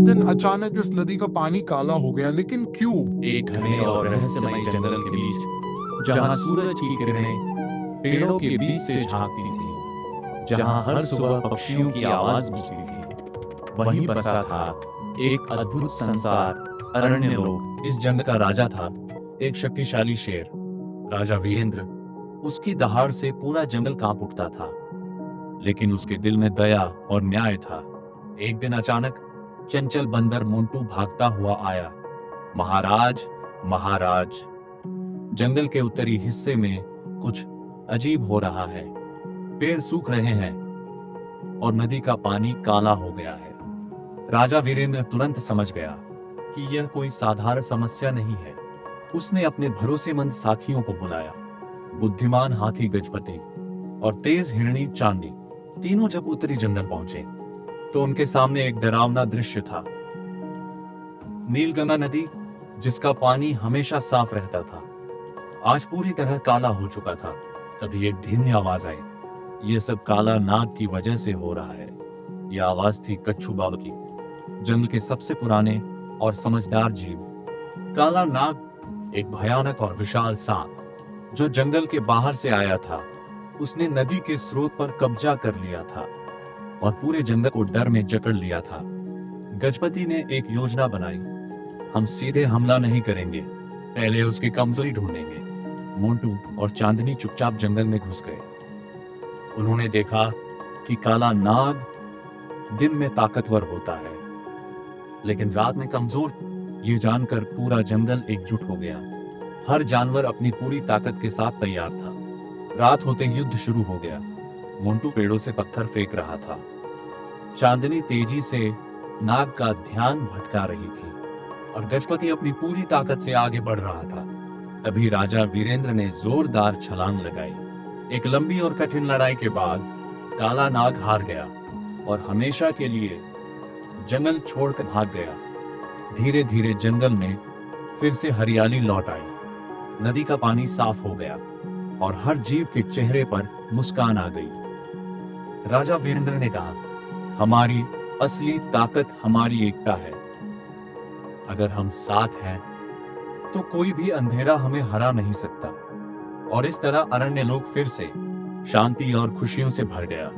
दिन अचानक इस नदी का पानी काला हो गया, लेकिन क्यों? एक घने और रहस्यमय जंगल के बीच, जहां सूरज की किरणें पेड़ों के बीच से झांकती थी, जहां हर सुबह पक्षियों की आवाज गूंजती थी, वहीं बसा था एक अद्भुत संसार, अरण्य लोक। इस जंगल का राजा था एक शक्तिशाली शेर, राजा वीरेंद्र। उसकी दहाड़ से पूरा जंगल कांप उठता था, लेकिन उसके दिल में दया और न्याय था। एक दिन अचानक चंचल बंदर मोंटू भागता हुआ आया। महाराज, महाराज, जंगल के उत्तरी हिस्से में कुछ अजीब हो रहा है। पेड़ सूख रहे हैं और नदी का पानी काला हो गया है। राजा वीरेंद्र तुरंत समझ गया कि यह कोई साधारण समस्या नहीं है। उसने अपने भरोसेमंद साथियों को बुलाया, बुद्धिमान हाथी गजपति और तेज हिरणी चांदी। तीनों जब उत्तरी जंगल पहुंचे तो उनके सामने एक डरावना दृश्य था। नीलगंगा नदी, जिसका पानी हमेशा साफ रहता था, आज पूरी तरह काला हो चुका था। तभी एक धीमी आवाज आई, यह सब काला नाग की वजह से हो रहा है। यह आवाज थी कच्छू बाबा की, जंगल के सबसे पुराने और समझदार जीव। काला नाग एक भयानक और विशाल सांप जो जंगल के बाहर से आया था। उसने नदी के स्रोत पर कब्जा कर लिया था और पूरे जंगल को डर में जकड़ लिया था। गजपति ने एक योजना बनाई। हम सीधे हमला नहीं करेंगे, पहले उसकी कमजोरी ढूंढेंगे। मोंटू और चांदनी चुपचाप जंगल में घुस गए। उन्होंने देखा कि काला नाग दिन में ताकतवर होता है, लेकिन रात में कमजोर। ये जानकर पूरा जंगल एकजुट हो गया। हर जानवर अपनी पूरी ताकत के साथ तैयार था। रात होते ही युद्ध शुरू हो गया। मोंटू पेड़ों से पत्थर फेंक रहा था, चांदनी तेजी से नाग का ध्यान भटका रही थी और गजपति अपनी पूरी ताकत से आगे बढ़ रहा था। तभी राजा वीरेंद्र ने जोरदार छलांग लगाई। एक लंबी और कठिन लड़ाई के बाद काला नाग हार गया और हमेशा के लिए जंगल छोड़कर भाग गया। धीरे धीरे जंगल में फिर से हरियाली लौट आई। नदी का पानी साफ हो गया और हर जीव के चेहरे पर मुस्कान आ गई। राजा वीरेंद्र ने कहा, हमारी असली ताकत हमारी एकता है। अगर हम साथ हैं तो कोई भी अंधेरा हमें हरा नहीं सकता। और इस तरह अरण्य लोक फिर से शांति और खुशियों से भर गया।